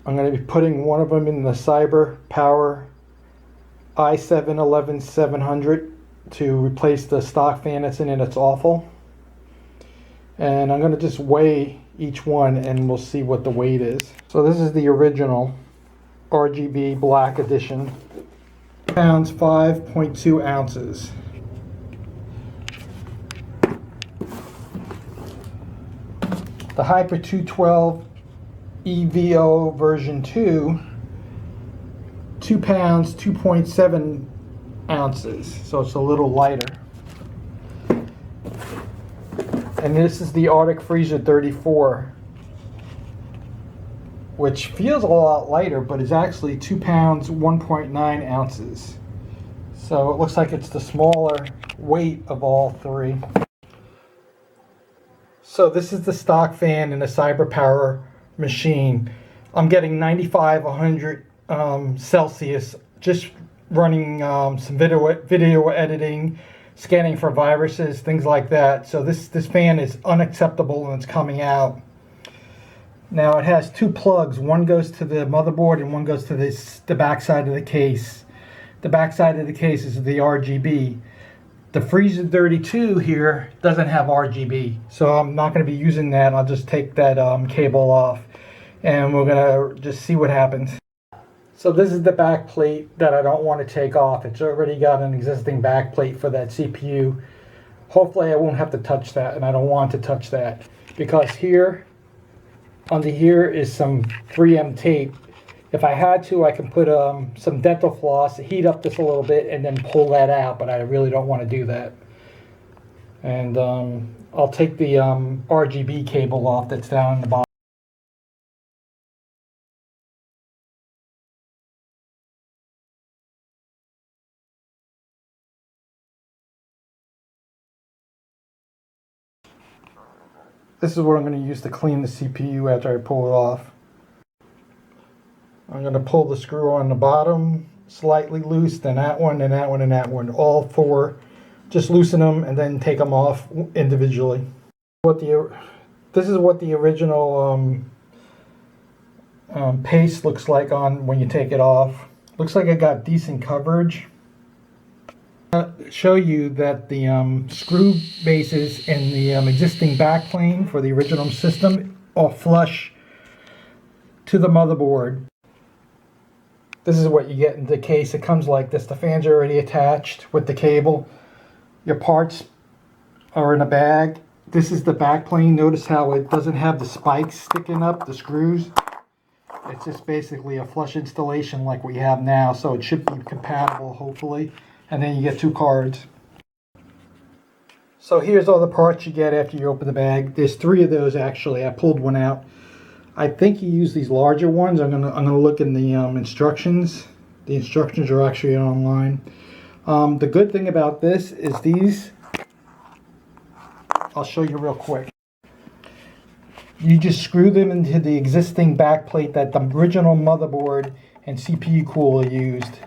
I'm going to be putting one of them in the Cyber Power i7-11700 to replace the stock fan that's in it. It's awful. And I'm going to just weigh each one and we'll see what the weight is. So this is the original RGB black edition. Pounds 5.2 ounces. The Hyper 212 EVO version 2, 2 pounds 2.7 ounces, so it's a little lighter. And this is the Arctic Freezer 34, which feels a lot lighter, but is actually 2 pounds 1.9 ounces. So it looks like it's the smaller weight of all three. So this is the stock fan in the Cyber Power machine. I'm getting 95, 100 Celsius, just running some video editing, scanning for viruses, things like that. So this fan is unacceptable and it's coming out. Now it has two plugs. One goes to the motherboard and one goes to the back side of the case. The back side of the case is the RGB. The Freezer 32 here doesn't have RGB, so I'm not going to be using that. I'll just take that cable off and we're going to just see what happens. So this is the back plate that I don't want to take off. It's already got an existing back plate for that CPU. Hopefully I won't have to touch that, and I don't want to touch that because here, under here is some 3M tape. If I had to, I can put some dental floss, heat up this a little bit, and then pull that out, but I really don't want to do that. And I'll take the RGB cable off that's down in the bottom. This is what I'm going to use to clean the CPU after I pull it off. I'm going to pull the screw on the bottom slightly loose, then that one, and that one, and that one. All four. Just loosen them and then take them off individually. This is what the original paste looks like on when you take it off. Looks like it got decent coverage. Show you that the screw bases in the existing backplane for the original system are flush to the motherboard. This is what you get in the case. It comes like this. The fans are already attached with the cable. Your parts are in a bag. This is the backplane. Notice how it doesn't have the spikes sticking up, the screws. It's just basically a flush installation like we have now, so it should be compatible, hopefully. And then you get two cards. So here's all the parts you get after you open the bag. There's three of those actually. I pulled one out. I think you use these larger ones. I'm gonna look in the instructions. The instructions are actually online. The good thing about this is these. I'll show you real quick. You just screw them into the existing back plate that the original motherboard and CPU cooler used.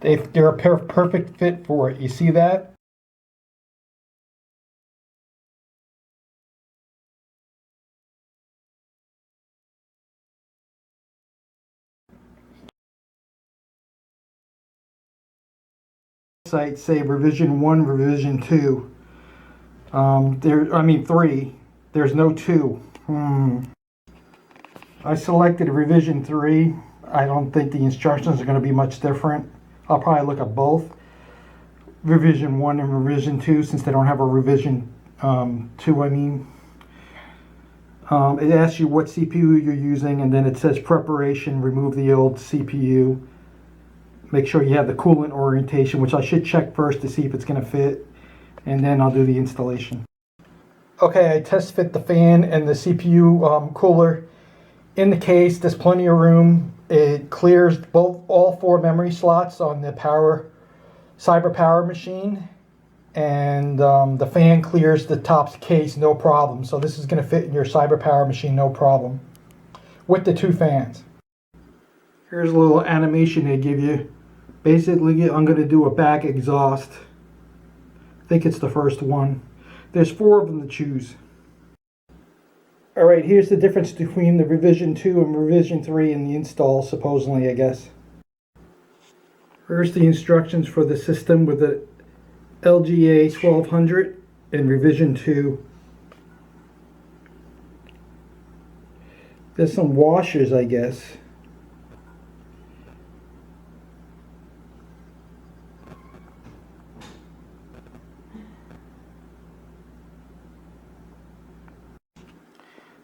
They're a perfect fit for it. You see that? Site say revision 1, revision 2. 3. There's no 2. I selected revision 3. I don't think the instructions are going to be much different. I'll probably look at both. Revision 1 and revision 2, since they don't have a revision 2, I mean. It asks you what CPU you're using, and then it says preparation, remove the old CPU. Make sure you have the coolant orientation, which I should check first to see if it's going to fit, and then I'll do the installation. Okay, I test fit the fan and the CPU cooler in the case. There's plenty of room. It clears all 4 memory slots on the Cyber Power machine, and the fan clears the top case no problem. So this is going to fit in your Cyber Power machine no problem with the 2 fans. Here's a little animation they give you. Basically, I'm going to do a back exhaust. I think it's the first one. There's 4 of them to choose. Alright, here's the difference between the revision 2 and revision 3 in the install, supposedly, I guess. Here's the instructions for the system with the LGA 1200 in revision 2. There's some washers, I guess.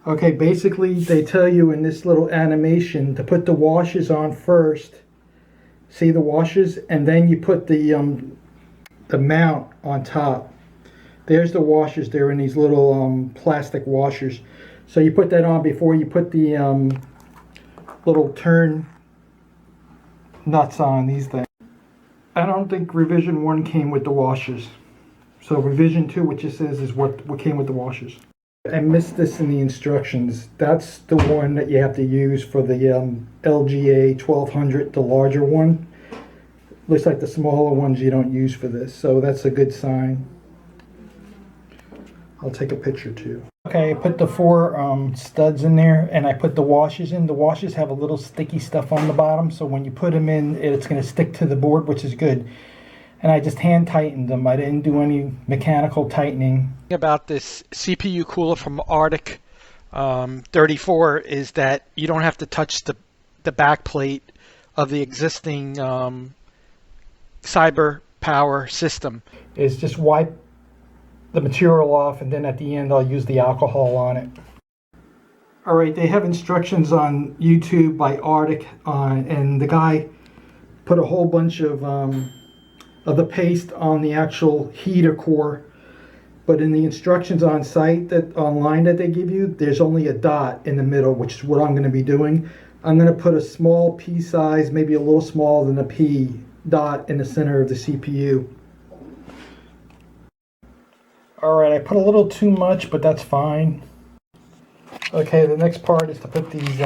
Okay, basically they tell you in this little animation to put the washers on first. See the washers? And then you put the mount on top. There's the washers. They're in these little plastic washers. So you put that on before you put the little turn nuts on these things. I don't think revision 1 came with the washers. So revision 2, which it says, is what came with the washers. I missed this in the instructions. That's the one that you have to use for the LGA 1200, the larger one. Looks like the smaller ones you don't use for this, so that's a good sign. I'll take a picture too. Okay, I put the 4 studs in there, and I put the washers in. The washers have a little sticky stuff on the bottom, so when you put them in, it's going to stick to the board, which is good. And I just hand tightened them. I didn't do any mechanical tightening. About this CPU cooler from Arctic 34 is that you don't have to touch the back plate of the existing Cyber Power system. Is just wipe the material off, and then at the end I'll use the alcohol on it. Alright, they have instructions on YouTube by Arctic, and the guy put a whole bunch of the paste on the actual heater core, but in the instructions on site online that they give you, there's only a dot in the middle, which is what I'm going to be doing. I'm going to put a small pea size, maybe a little smaller than a pea, dot in the center of the CPU. Alright, I put a little too much, but that's fine. Okay, the next part is to put these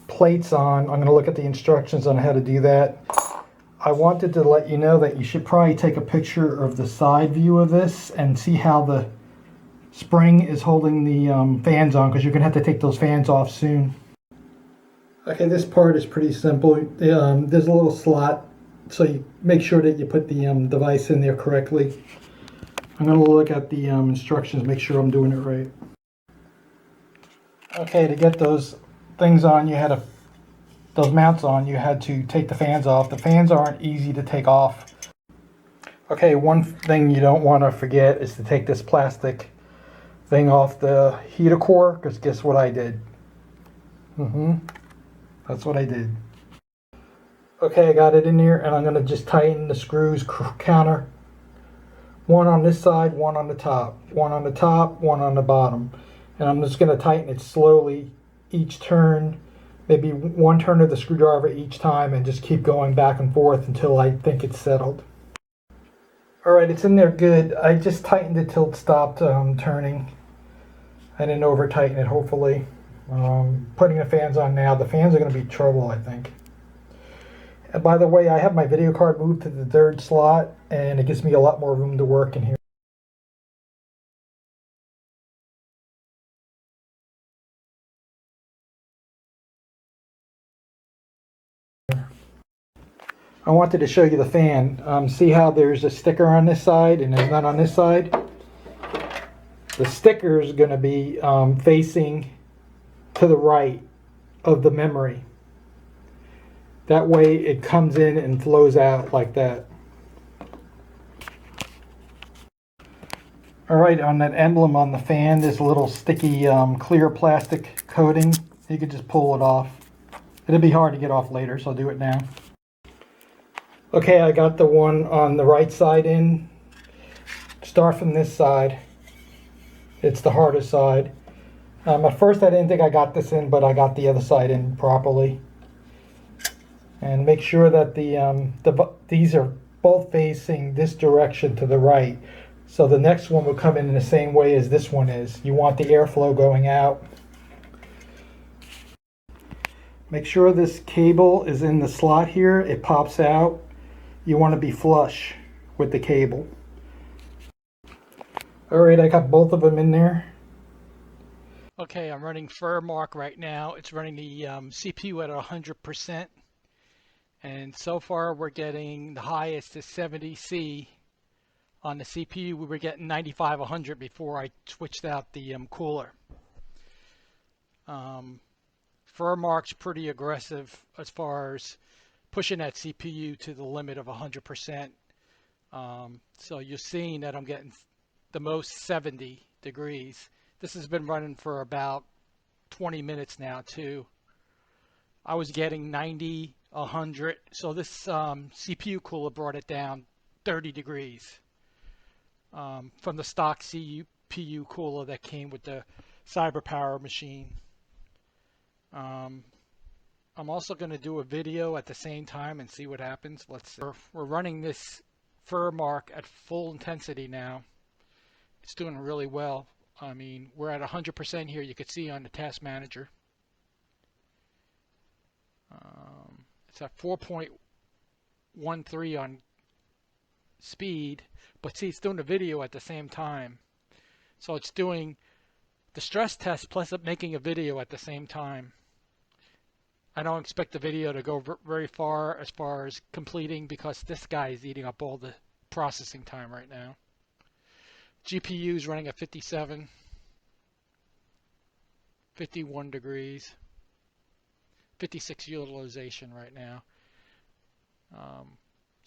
plates on. I'm going to look at the instructions on how to do that. I wanted to let you know that you should probably take a picture of the side view of this and see how the spring is holding the fans on, because you're going to have to take those fans off soon. Okay, this part is pretty simple. There's a little slot, so you make sure that you put the device in there correctly. I'm going to look at the instructions, make sure I'm doing it right. Okay, to get those things on, those mounts on, you had to take the fans off. The fans aren't easy to take off. Okay, one thing you don't want to forget is to take this plastic thing off the heater core, because guess what I did? That's what I did. Okay, I got it in here, and I'm going to just tighten the screws counter. One on this side, one on the top. One on the top, one on the bottom. And I'm just going to tighten it slowly each turn. Maybe one turn of the screwdriver each time, and just keep going back and forth until I think it's settled. Alright, it's in there good. I just tightened it till it stopped turning. I didn't over tighten it, hopefully. Putting the fans on now. The fans are going to be trouble, I think. And by the way, I have my video card moved to the 3rd slot, and it gives me a lot more room to work in here. I wanted to show you the fan. See how there's a sticker on this side and there's none on this side? The sticker is going to be facing to the right of the memory. That way it comes in and flows out like that. Alright, on that emblem on the fan, there's a little sticky clear plastic coating. You could just pull it off. It'll be hard to get off later, so I'll do it now. Okay, I got the one on the right side in. Start from this side. It's the harder side. At first I didn't think I got this in, but I got the other side in properly. And make sure that these are both facing this direction to the right. So the next one will come in the same way as this one is. You want the airflow going out. Make sure this cable is in the slot here. It pops out. You want to be flush with the cable. Alright, I got both of them in there. Okay, I'm running FurMark right now. It's running the CPU at 100%. And so far we're getting the highest is 70C. On the CPU we were getting 95, 100 before I switched out the cooler. FurMark's pretty aggressive as far as pushing that CPU to the limit of 100%. So you're seeing that I'm getting the most 70 degrees. This has been running for about 20 minutes now too. I was getting 90, 100. So this CPU cooler brought it down 30 degrees from the stock CPU cooler that came with the CyberPower machine. I'm also going to do a video at the same time and see what happens. Let's see. We're running this FurMark at full intensity now. It's doing really well. I mean, we're at 100% here. You can see on the task manager. It's at 4.13 on speed, but see, it's doing the video at the same time. So it's doing the stress test plus making a video at the same time. I don't expect the video to go very far as completing because this guy is eating up all the processing time right now. GPU is running at 57, 51 degrees, 56 utilization right now.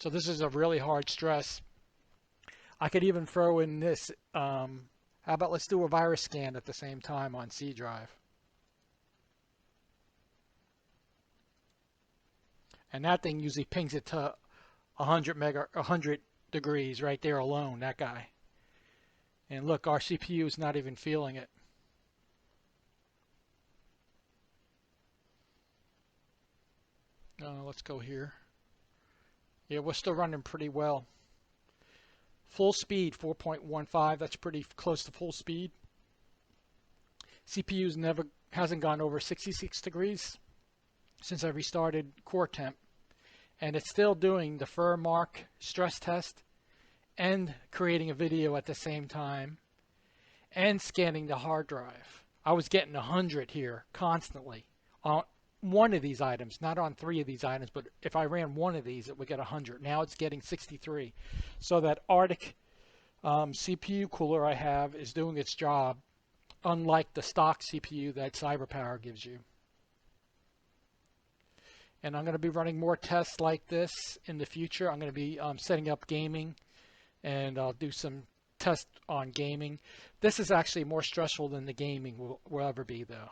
So this is a really hard stress. I could even throw in this. How about let's do a virus scan at the same time on C drive. And that thing usually pings it to 100 degrees right there alone, that guy. And look, our CPU is not even feeling it. Let's go here. Yeah, we're still running pretty well. Full speed, 4.15. That's pretty close to full speed. CPU's hasn't gone over 66 degrees since I restarted core temp. And it's still doing the FurMark stress test and creating a video at the same time and scanning the hard drive. I was getting 100 here constantly on one of these items, not on 3 of these items, but if I ran one of these, it would get 100. Now it's getting 63. So that Arctic CPU cooler I have is doing its job, unlike the stock CPU that CyberPower gives you. And I'm going to be running more tests like this in the future. I'm going to be setting up gaming, and I'll do some tests on gaming. This is actually more stressful than the gaming will ever be, though.